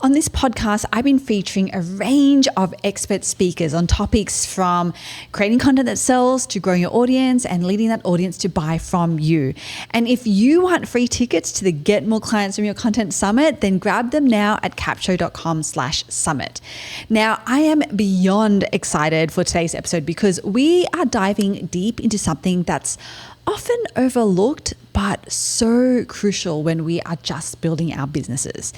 On this podcast, I've been featuring a range of expert speakers on topics from creating content that sells to growing your audience and leading that audience to buy from you. And if you want free tickets to the Get More Clients from Your Content Summit, then grab them now at capshow.com/summit. Now, I am beyond excited for today's episode because we are diving deep into something that's often overlooked, but so crucial when we are just building our businesses.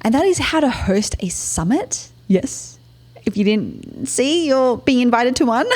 And that is how to host a summit. Yes. If you didn't see, you're being invited to one.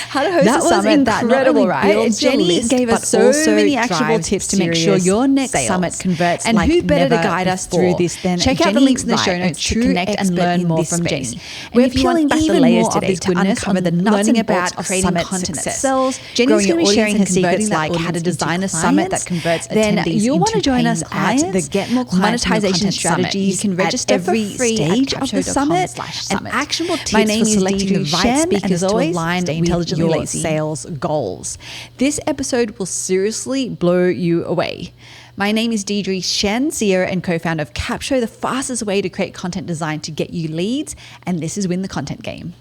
How to host a summit. That was incredible, right? Jennie gave us so many actionable tips to make sure your next summit converts. And who better to guide us through this than check out the links in the show notes to connect and learn more from Jennie. We're peeling back the layers today to uncover the nuts and bolts of creating content that sells. Jennie's going to be sharing her secrets like how to design a summit that converts attendees. Then you'll want to join us at the Get More Clients Monetization strategies. You can register for free stage of the summit and actionable tips. My name is selecting the right speakers to align with your sales goals. This episode will seriously blow you away. My name is Deidre Shen, CEO and co-founder of Capshow, the fastest way to create content design to get you leads, and this is Win the Content Game.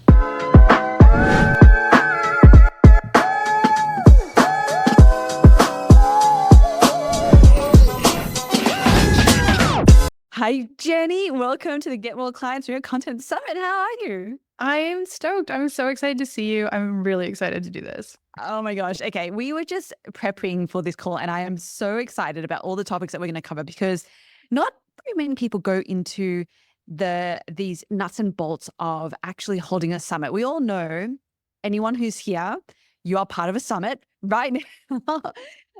Hi, Jennie. Welcome to the Get More Clients from Your Content Summit. How are you? I'm stoked. I'm so excited to see you. I'm really excited to do this. Oh my gosh. Okay. We were just prepping for this call and I am so excited about all the topics that we're going to cover because not very many people go into these nuts and bolts of actually holding a summit. We all know, anyone who's here, you are part of a summit right now.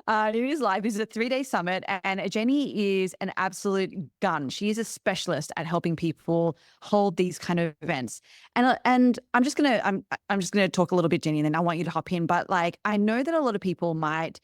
It is live. This is a 3-day summit, and Jennie is an absolute gun. She is a specialist at helping people hold these kind of events. And I'm just gonna talk a little bit, Jennie, and then I want you to hop in. But like, I know that a lot of people might,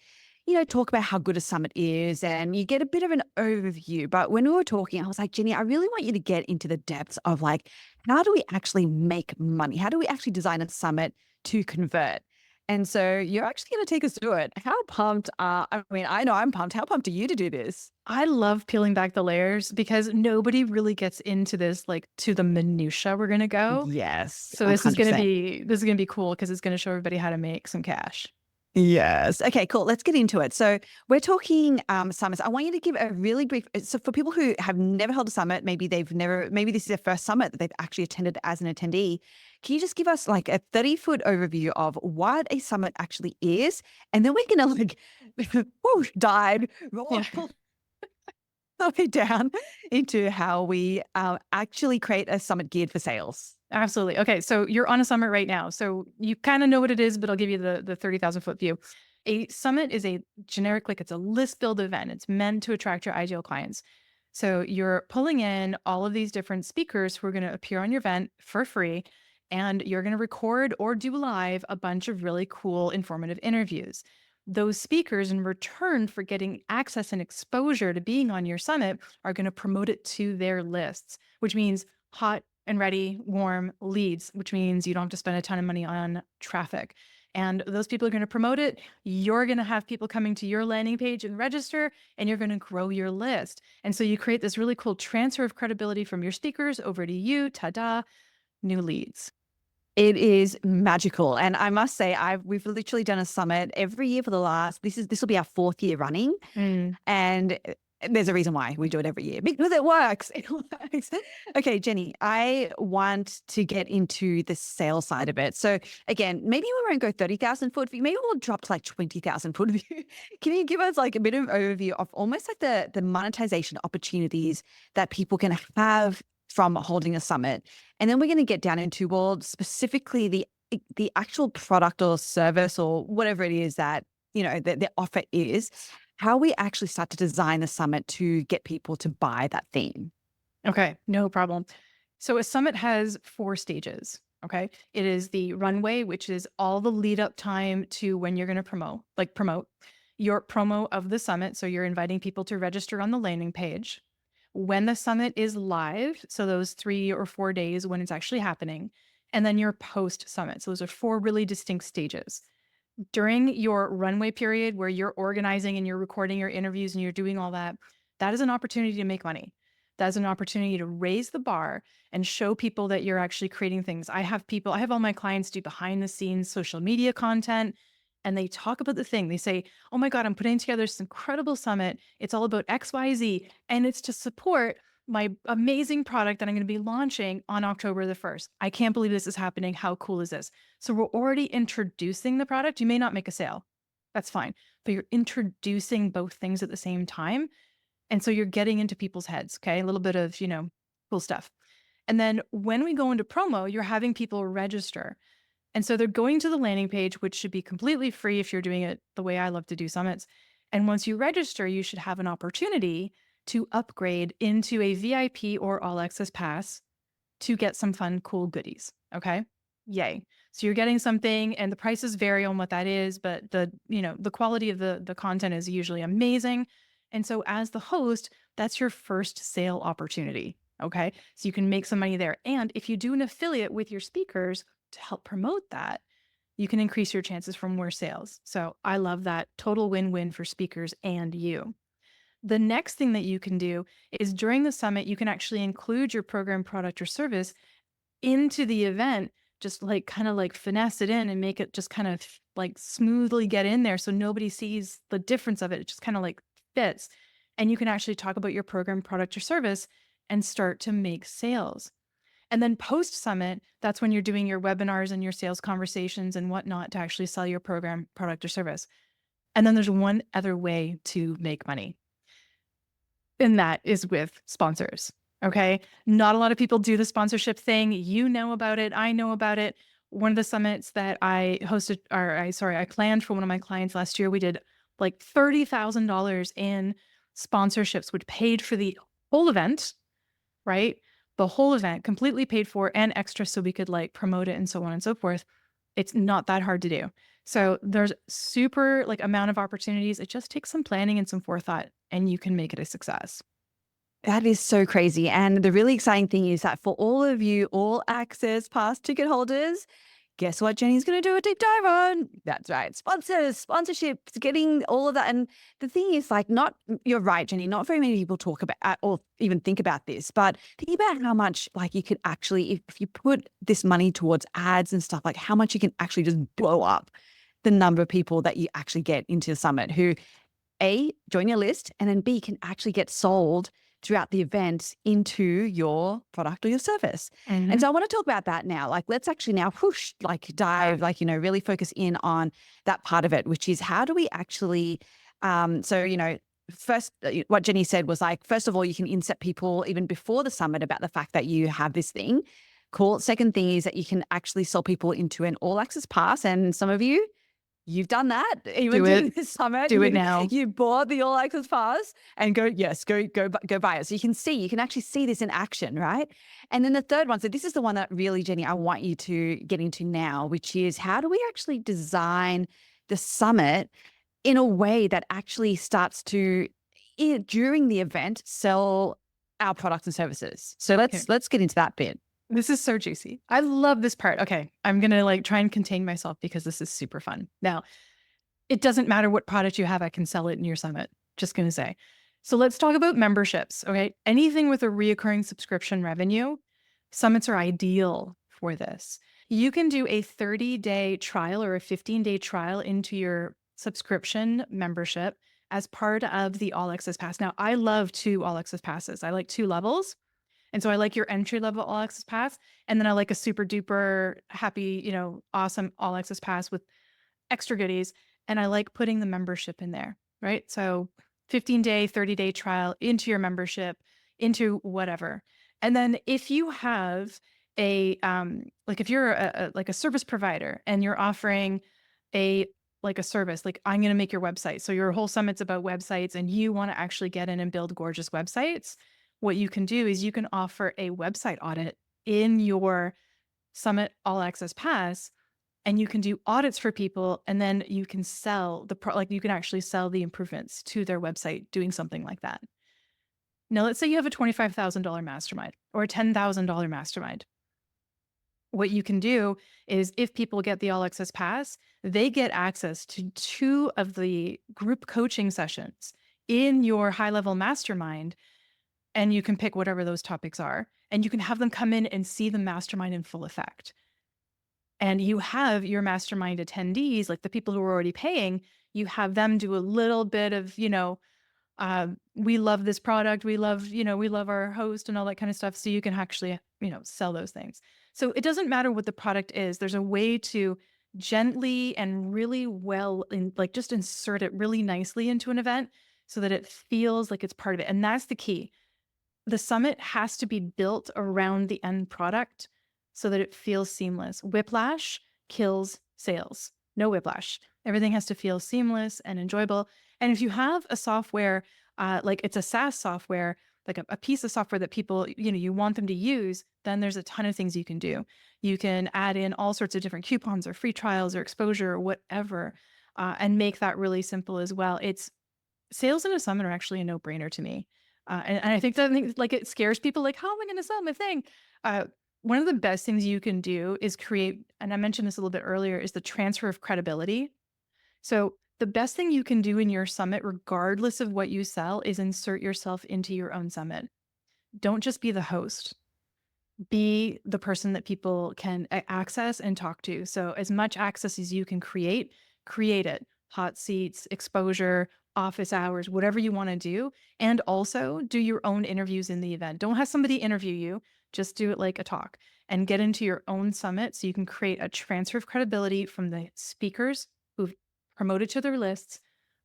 talk about how good a summit is, and you get a bit of an overview. But when we were talking, I was like, Jennie, I really want you to get into the depths of like, how do we actually make money? How do we actually design a summit to convert? And so you're actually going to take us through it. How pumped I know I'm pumped. How pumped are you to do this? I love peeling back the layers because nobody really gets into this, like to the minutia we're going to go. Yes. So this is going to be cool because it's going to show everybody how to make some cash. Yes. Okay, cool. Let's get into it. So we're talking summits. I want you to give a really brief, so for people who have never held a summit, maybe this is their first summit that they've actually attended as an attendee. Can you just give us like a 30-foot overview of what a summit actually is? And then we're going to like dive all the way down into how we actually create a summit geared for sales. Absolutely. Okay. So you're on a summit right now. So you kind of know what it is, but I'll give you the 30,000 foot view. A summit is a generic, like it's a list build event. It's meant to attract your ideal clients. So you're pulling in all of these different speakers who are going to appear on your event for free. And you're going to record or do live a bunch of really cool, informative interviews. Those speakers, in return for getting access and exposure to being on your summit, are going to promote it to their lists, which means hot and ready, warm leads, which means you don't have to spend a ton of money on traffic. And those people are going to promote it. You're going to have people coming to your landing page and register, and you're going to grow your list. And so you create this really cool transfer of credibility from your speakers over to you. Ta-da, new leads. It is magical. And I must say, we've literally done a summit every year for the last, this will be our 4th year running. And there's a reason why we do it every year, because it works. It works. Okay, Jennie, I want to get into the sales side of it. So again, maybe we won't go 30,000 foot view. Maybe we'll drop to like 20,000 foot view. Can you give us like a bit of an overview of almost like the monetization opportunities that people can have from holding a summit? And then we're going to get down into, well, specifically the actual product or service or whatever it is that, the offer is, how we actually start to design the summit to get people to buy that theme. Okay, no problem. So a summit has 4 stages. Okay. It is the runway, which is all the lead up time to when you're going to promote your promo of the summit. So you're inviting people to register on the landing page. When the summit is live, so those 3 or 4 days when it's actually happening, and then your post summit. So those are 4 really distinct stages. During your runway period where you're organizing and you're recording your interviews and you're doing all that, that is an opportunity to make money. That's an opportunity to raise the bar and show people that you're actually creating things. I have all my clients do behind the scenes social media content, and they talk about the thing. They say, oh my God, I'm putting together this incredible summit. It's all about XYZ, and it's to support my amazing product that I'm going to be launching on October the 1st. I can't believe this is happening. How cool is this? So we're already introducing the product. You may not make a sale. That's fine. But you're introducing both things at the same time. And so you're getting into people's heads, okay? A little bit of, cool stuff. And then when we go into promo, you're having people register. And so they're going to the landing page, which should be completely free if you're doing it the way I love to do summits. And once you register, you should have an opportunity to upgrade into a VIP or all access pass to get some fun, cool goodies. Okay. Yay. So you're getting something, and the prices vary on what that is, but the quality of the content is usually amazing. And so as the host, that's your first sale opportunity. Okay. So you can make some money there. And if you do an affiliate with your speakers to help promote that, you can increase your chances for more sales. So I love that. Total win-win for speakers and you. The next thing that you can do is during the summit, you can actually include your program, product, or service into the event, just like kind of like finesse it in and make it just kind of like smoothly get in there so nobody sees the difference of it. It just kind of like fits. And you can actually talk about your program, product, or service and start to make sales. And then post summit, that's when you're doing your webinars and your sales conversations and whatnot to actually sell your program, product, or service. And then there's one other way to make money, and that is with sponsors. Okay. Not a lot of people do the sponsorship thing. You know about it. I know about it. One of the summits that I hosted, I planned for one of my clients last year, we did like $30,000 in sponsorships, which paid for the whole event, right? The whole event completely paid for and extra so we could like promote it and so on and so forth. It's not that hard to do. So there's super like amount of opportunities. It just takes some planning and some forethought, and you can make it a success. That is so crazy. And the really exciting thing is that for all of you all access pass ticket holders, guess what Jennie's going to do a deep dive on? That's right. Sponsors, sponsorships, getting all of that. And the thing is you're right, Jennie, not very many people talk about or even think about this, but think about how much like you could actually, if you put this money towards ads and stuff, like how much you can actually just blow up the number of people that you actually get into the summit who A, join your list, and then B, can actually get sold throughout the event into your product or your service. And so I want to talk about that now. Like, let's actually now dive, really focus in on that part of it, which is how do we actually, first, what Jennie said was like, first of all, you can inset people even before the summit about the fact that you have this thing. Cool. Second thing is that you can actually sell people into an all access pass. And some of you, you've done that. Even during this summit, do it now. You bought the all access pass and go buy it. So you can actually see this in action, right? And then the third one, so this is the one that really, Jennie, I want you to get into now, which is how do we actually design the summit in a way that actually starts to, during the event, sell our products and services. So let's get into that bit. This is so juicy. I love this part. Okay. I'm going to like try and contain myself because this is super fun. Now, it doesn't matter what product you have. I can sell it in your summit. Just going to say. So let's talk about memberships. Okay. Anything with a reoccurring subscription revenue, summits are ideal for this. You can do a 30-day trial or a 15-day trial into your subscription membership as part of the All Access Pass. Now, I love 2 All Access Passes. I like 2 levels. And so I like your entry level all access pass. And then I like a super duper happy, awesome all access pass with extra goodies. And I like putting the membership in there, right? So 15-day, 30-day trial into your membership, into whatever. And then if you have if you're a service provider and you're offering a service, like I'm going to make your website. So your whole summit's about websites and you want to actually get in and build gorgeous websites. What you can do is you can offer a website audit in your Summit All Access Pass, and you can do audits for people, and then you can sell you can actually sell the improvements to their website doing something like that. Now, let's say you have a $25,000 mastermind or a $10,000 mastermind. What you can do is if people get the All Access Pass, they get access to 2 of the group coaching sessions in your high-level mastermind and you can pick whatever those topics are, and you can have them come in and see the mastermind in full effect. And you have your mastermind attendees, like the people who are already paying, you have them do a little bit of, we love this product, we love, we love our host and all that kind of stuff. So you can actually, sell those things. So it doesn't matter what the product is. There's a way to gently and really well, just insert it really nicely into an event so that it feels like it's part of it. And that's the key. The summit has to be built around the end product so that it feels seamless. Whiplash kills sales. No whiplash. Everything has to feel seamless and enjoyable. And if you have a software, like it's a SaaS software, like a piece of software that people, you want them to use, then there's a ton of things you can do. You can add in all sorts of different coupons or free trials or exposure or whatever, and make that really simple as well. Sales in a summit are actually a no-brainer to me. And I think that it scares people, like, how am I going to sell my thing? One of the best things you can do is create, and I mentioned this a little bit earlier, is the transfer of credibility. So the best thing you can do in your summit, regardless of what you sell, is insert yourself into your own summit. Don't just be the host. Be the person that people can access and talk to. So as much access as you can create it. Hot seats, exposure, office hours, whatever you want to do. And also do your own interviews in the event. Don't have somebody interview you. Just do it like a talk and get into your own summit so you can create a transfer of credibility from the speakers who've promoted to their lists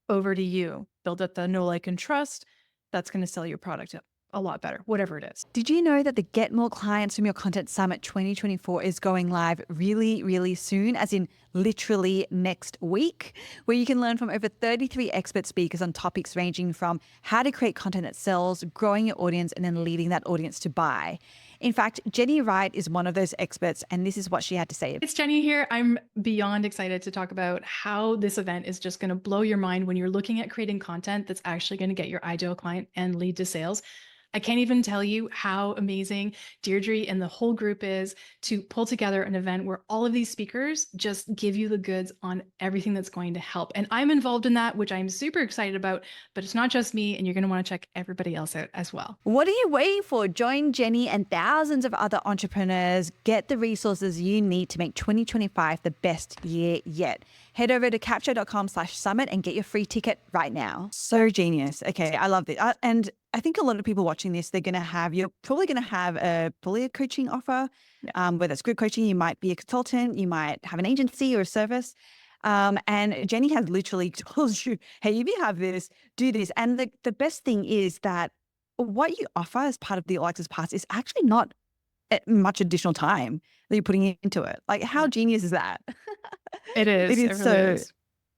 over to you. Build up the know, like, and trust. That's going to sell your product a lot better, whatever it is. Did you know that the Get More Clients from Your Content Summit 2024 is going live really, really soon, as in literally next week, where you can learn from over 33 expert speakers on topics ranging from how to create content that sells, growing your audience, and then leading that audience to buy. In fact, Jennie Wright is one of those experts, and this is what she had to say. It's Jennie here. I'm beyond excited to talk about how this event is just going to blow your mind when you're looking at creating content that's actually going to get your ideal client and lead to sales. I can't even tell you how amazing Deirdre and the whole group is to pull together an event where all of these speakers just give you the goods on everything that's going to help. And I'm involved in that, which I'm super excited about, but it's not just me, and you're going to want to check everybody else out as well. What are you waiting for? Join Jennie and thousands of other entrepreneurs. Get the resources you need to make 2025 the best year yet. Head over to capture.com/summit and get your free ticket right now. So genius. Okay, I love this. And I think a lot of people watching this, you're probably going to have probably a coaching offer, whether it's group coaching, you might be a consultant, you might have an agency or a service. And Jennie has literally told you, hey, if you have this, do this. And the best thing is that what you offer as part of the All Access Pass is actually not much additional time that you're putting into it. Like, how genius is that? It is. It really is.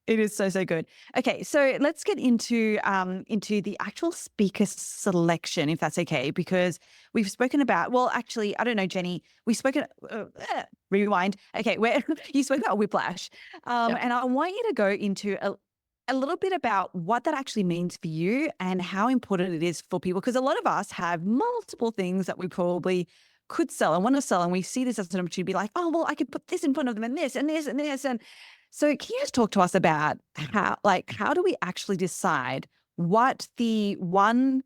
It is so good. Okay, so let's get into the actual speaker selection, if that's okay, because we've spoken about. Well, actually, I don't know, Jennie. We've spoken. Rewind. Okay, where you spoke about whiplash, and I want you to go into a little bit about what that actually means for you and how important it is for people, because a lot of us have multiple things that we probably could sell and want to sell, and we see this as an opportunity to be like, oh, well, I could put this in front of them and this and this and this. And so can you just talk to us about how do we actually decide what the one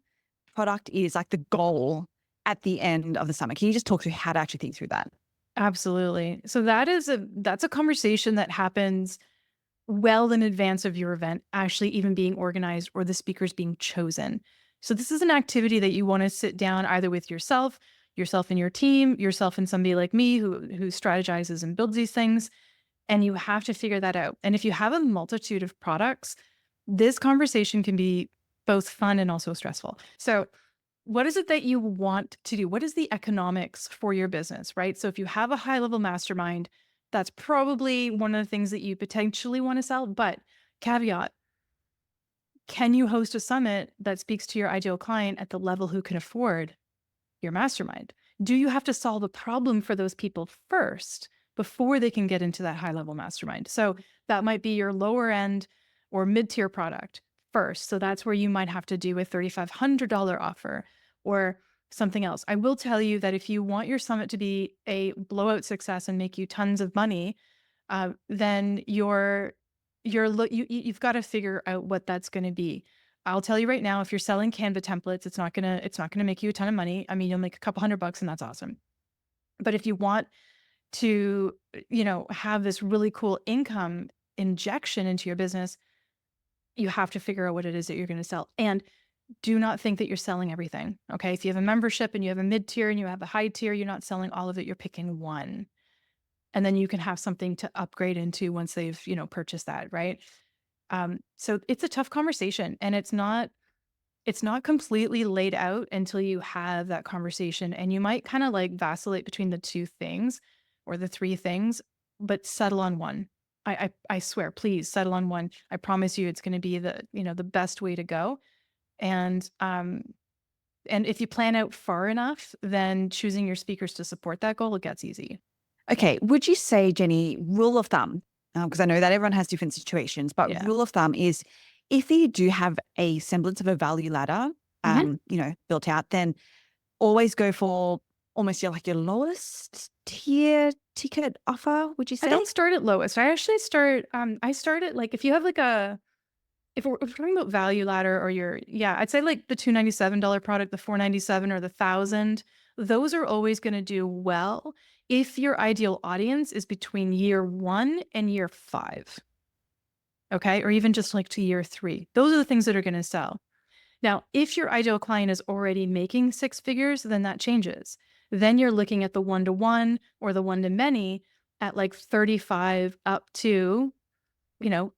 product is, like the goal at the end of the summit? Can you just talk through how to actually think through that? Absolutely. So that's a conversation that happens well in advance of your event actually even being organized or the speakers being chosen. So this is an activity that you want to sit down either with yourself and your team, yourself and somebody like me who strategizes and builds these things, and you have to figure that out. And if you have a multitude of products, this conversation can be both fun and also stressful. So what is it that you want to do? What is the economics for your business, right? So if you have a high-level mastermind, that's probably one of the things that you potentially want to sell. But caveat, can you host a summit that speaks to your ideal client at the level who can afford your mastermind? Do you have to solve a problem for those people first before they can get into that high-level mastermind? So that might be your lower end or mid-tier product first. So that's where you might have to do a $3,500 offer or something else. I will tell you that if you want your summit to be a blowout success and make you tons of money, then you've got to figure out what that's going to be. I'll tell you right now, if you're selling Canva templates, it's not gonna make you a ton of money. I mean, you'll make a couple $100 and that's awesome. But if you want to, have this really cool income injection into your business, you have to figure out what it is that you're going to sell. And do not think that you're selling everything. Okay. If you have a membership and you have a mid tier and you have a high tier, you're not selling all of it. You're picking one. And then you can have something to upgrade into once they've, purchased that. Right. So it's a tough conversation, and it's not completely laid out until you have that conversation, and you might kind of like vacillate between the two things or the three things, but settle on one. I swear, please settle on one. I promise you it's going to be the best way to go. And if you plan out far enough, then choosing your speakers to support that goal, it gets easy. Okay. Would you say, Jennie, rule of thumb, because I know that everyone has different situations, but Yeah. rule of thumb is if you do have a semblance of a value ladder, Mhm. built out, then always go for almost your lowest tier ticket offer, would you I say? don't start at lowest. I actually start at, like, if you have like if we're talking about value ladder, or I'd say like the $297 product, the $497 or the 1,000, those are always going to do well if your ideal audience is between year 1 and year 5. Okay. Or even just like to year 3. Those are the things that are going to sell. Now, if your ideal client is already making 6 figures, then that changes. Then you're looking at the one-to-one or the one-to-many at like 35 up to, you know,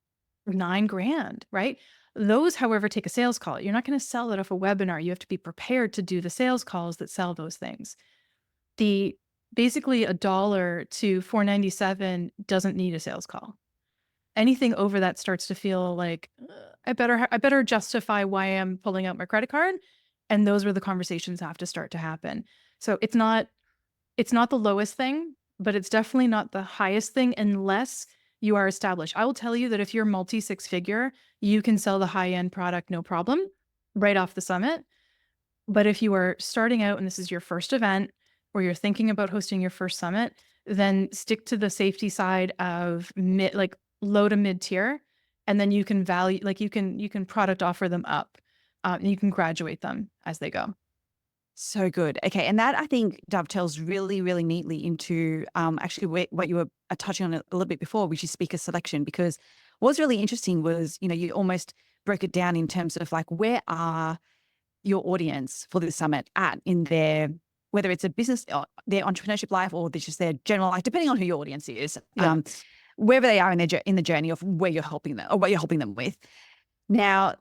$9,000, right? Those, however, take a sales call. You're not going to sell it off a webinar. You have to be prepared to do the sales calls that sell those things. The basically $1 to $497 doesn't need a sales call. Anything over that starts to feel like, I better justify why I'm pulling out my credit card, and those where the conversations have to start to happen. So it's not the lowest thing, but it's definitely not the highest thing unless you are established. I will tell you that if you're multi 6-figure, you can sell the high-end product no problem right off the summit. But if you are starting out and this is your first event, or you're thinking about hosting your first summit, then stick to the safety side of low to mid tier, and then you can you can product offer them up, and you can graduate them as they go. So good. Okay. And that, I think, dovetails really, really neatly into actually what you were touching on a little bit before, which is speaker selection. Because what's really interesting was, you almost broke it down in terms of like, where are your audience for this summit at in their, whether it's a business, their entrepreneurship life, or just their general life, depending on who your audience is, Yeah. wherever they are in the journey of where you're helping them or what you're helping them with. Now,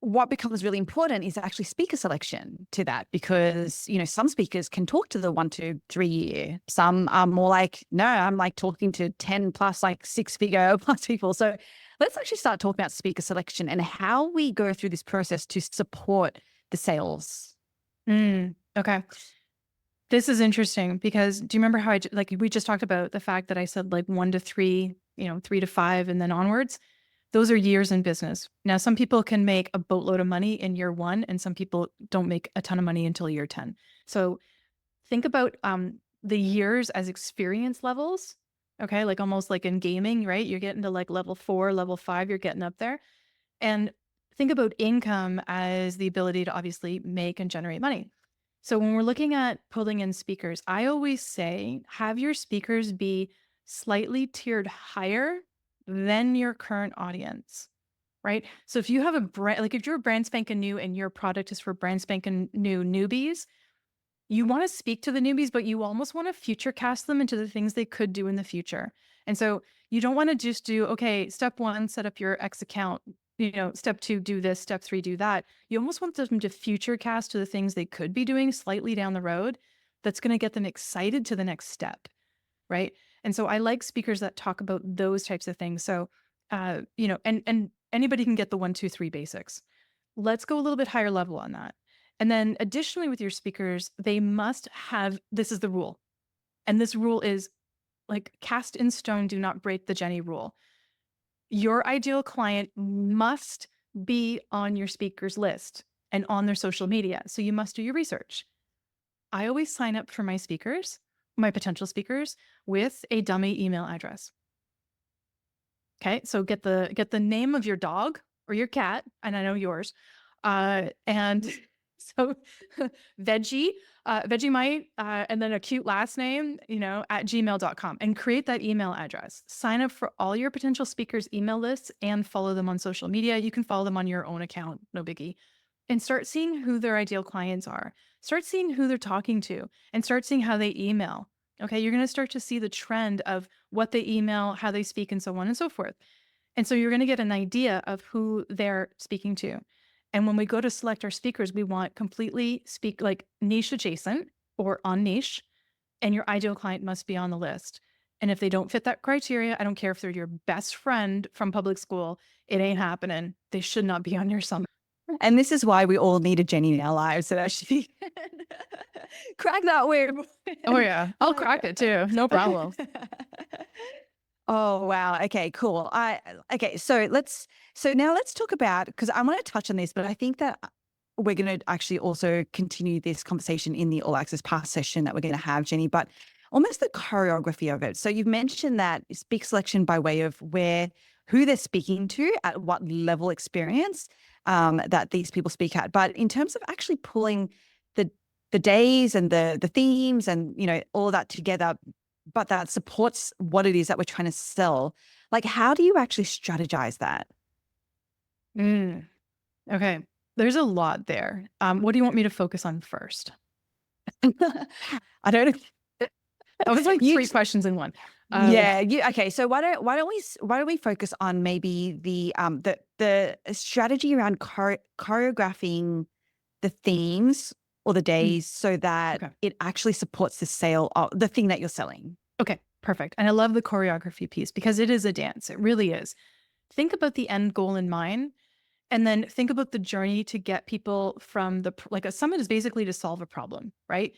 what becomes really important is actually speaker selection to that, because, some speakers can talk to the 1 to 3 year. Some are more like, no, I'm like talking to 10 plus, like 6-figure plus people. So let's actually start talking about speaker selection and how we go through this process to support the sales. Okay. This is interesting because do you remember how we just talked about the fact that I said like 1 to 3, 3 to 5, and then onwards? Those are years in business. Now, some people can make a boatload of money in year 1, and some people don't make a ton of money until year 10. So think about the years as experience levels. Okay. Like almost like in gaming, right? You're getting to like level 4, level 5, you're getting up there. And think about income as the ability to obviously make and generate money. So when we're looking at pulling in speakers, I always say have your speakers be slightly tiered higher than your current audience, right? So if you have a brand, like if you're a brand spanking new and your product is for brand spanking new newbies, you want to speak to the newbies, but you almost want to future cast them into the things they could do in the future. And so you don't want to just do, okay, step 1, set up your X account, step 2, do this, step 3, do that. You almost want them to future cast to the things they could be doing slightly down the road. That's going to get them excited to the next step. Right. And so I like speakers that talk about those types of things. So, and anybody can get the 1, 2, 3 basics. Let's go a little bit higher level on that. And then additionally with your speakers, they must have, this is the rule. And this rule is like cast in stone, do not break the Jennie rule. Your ideal client must be on your speakers list and on their social media. So you must do your research. I always sign up for my speakers, my potential speakers, with a dummy email address. Okay, so get the name of your dog or your cat, and I know yours. And so Veggie, Vegemite, and then a cute last name, at gmail.com, and create that email address. Sign up for all your potential speakers' email lists and follow them on social media. You can follow them on your own account, no biggie. And start seeing who their ideal clients are. Start seeing who they're talking to and start seeing how they email. Okay, you're going to start to see the trend of what they email, how they speak, and so on and so forth. And so you're going to get an idea of who they're speaking to. And when we go to select our speakers, we want completely niche adjacent or on niche, and your ideal client must be on the list. And if they don't fit that criteria, I don't care if they're your best friend from public school, it ain't happening. They should not be on your summit. And this is why we all need a Jennie in our lives so that she can crack that whip. Oh yeah, I'll crack it too. No problem. Oh, wow. Okay, cool. So now let's talk about, because I want to touch on this, but I think that we're going to actually also continue this conversation in the All Access Pass session that we're going to have, Jennie, but almost the choreography of it. So you've mentioned that speak selection by way of who they're speaking to, at what level experience that these people speak at. But in terms of actually pulling the days and the themes and, all of that together, but that supports what it is that we're trying to sell. Like, how do you actually strategize that? Okay. There's a lot there. What do you want me to focus on first? I don't know. That was like three questions in one. Okay. So why don't we focus on maybe the strategy around choreographing the themes or the days so that it actually supports the sale of the thing that you're selling. Okay, perfect. And I love the choreography piece because it is a dance. It really is. Think about the end goal in mind, and then think about the journey to get people from a summit is basically to solve a problem, right?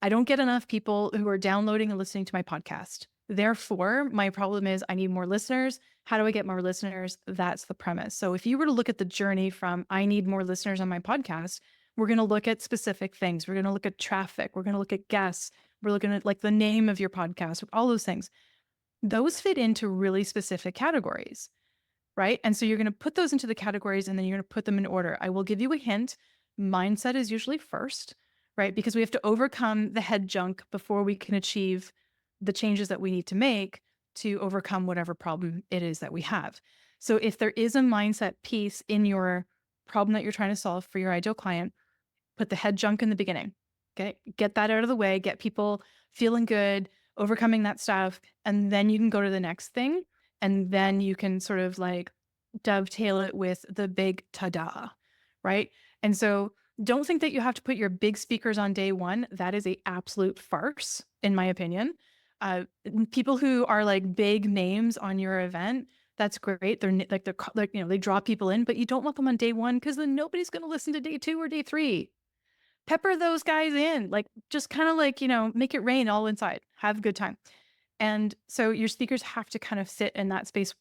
I don't get enough people who are downloading and listening to my podcast. Therefore, my problem is I need more listeners. How do I get more listeners? That's the premise. So if you were to look at the journey from I need more listeners on my podcast, we're going to look at specific things. We're going to look at traffic. We're going to look at guests. We're looking at the name of your podcast, all those things. Those fit into really specific categories, right? And so you're going to put those into the categories and then you're going to put them in order. I will give you a hint. Mindset is usually first, right? Because we have to overcome the head junk before we can achieve the changes that we need to make to overcome whatever problem it is that we have. So if there is a mindset piece in your problem that you're trying to solve for your ideal client, put the head junk in the beginning. Okay. Get that out of the way, get people feeling good, overcoming that stuff. And then you can go to the next thing. And then you can sort of dovetail it with the big ta-da, right? And so don't think that you have to put your big speakers on day one. That is an absolute farce, in my opinion. People who are big names on your event, that's great. They're they draw people in, but you don't want them on day one because then nobody's going to listen to day 2 or day 3. Pepper those guys in, just kind of make it rain all inside. Have a good time. And so your speakers have to kind of sit in that space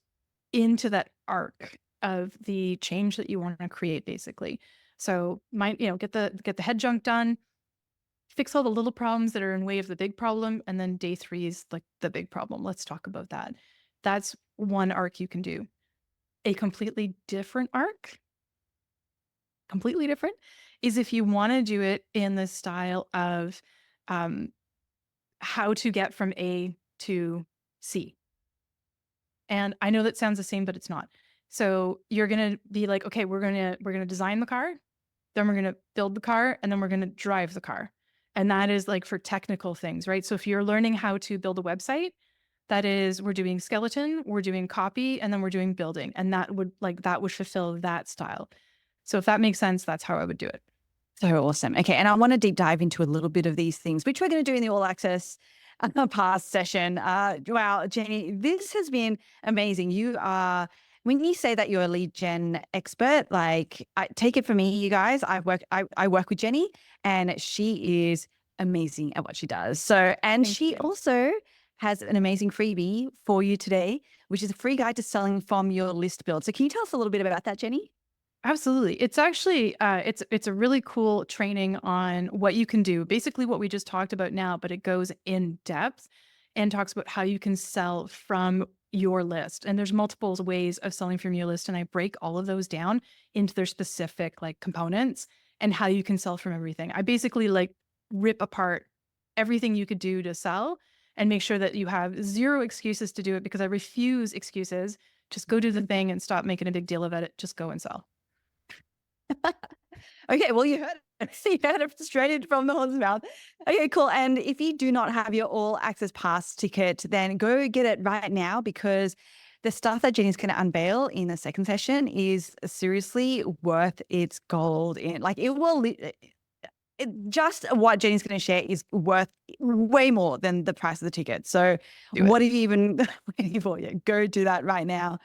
into that arc of the change that you want to create, basically. So get the head junk done, fix all the little problems that are in way of the big problem, and then day 3 is the big problem. Let's talk about that. That's one arc you can do. A completely different arc, completely different, is if you want to do it in the style of how to get from A to C. And I know that sounds the same, but it's not. So you're going to be okay, we're going to design the car, then we're going to build the car, and then we're going to drive the car. And that is for technical things, right? So if you're learning how to build a website, that is, we're doing skeleton, we're doing copy, and then we're doing building. And that would fulfill that style. So if that makes sense, that's how I would do it. So awesome. Okay. And I want to deep dive into a little bit of these things, which we're going to do in the All Access Pass session. Wow, Jennie, this has been amazing. When you say that you're a lead gen expert, I take it from me, you guys, I work with Jennie and she is amazing at what she does. So, and Thank she you. also has an amazing freebie for you today, which is a free guide to selling from your list build. So can you tell us a little bit about that, Jennie? Absolutely. It's actually, it's a really cool training on what you can do, basically what we just talked about now, but it goes in depth and talks about how you can sell from your list. And there's multiple ways of selling from your list. And I break all of those down into their specific like components and how you can sell from everything. I basically like rip apart everything you could do to sell and make sure that you have zero excuses to do it, because I refuse excuses. Just go do the thing and stop making a big deal of it. Just go and sell. Okay, well, you heard it. You heard it straight from the horse's mouth. Okay, cool. And if you do not have your all access pass ticket, then go get it right now, because the stuff that Jennie's going to unveil in the second session is seriously worth its gold. In like it will. Just what Jennie's going to share is worth way more than the price of the ticket. So what are you even waiting for? Yeah, go do that right now.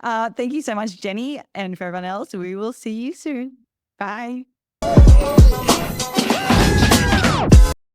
Thank you so much, Jennie. And for everyone else, we will see you soon. Bye.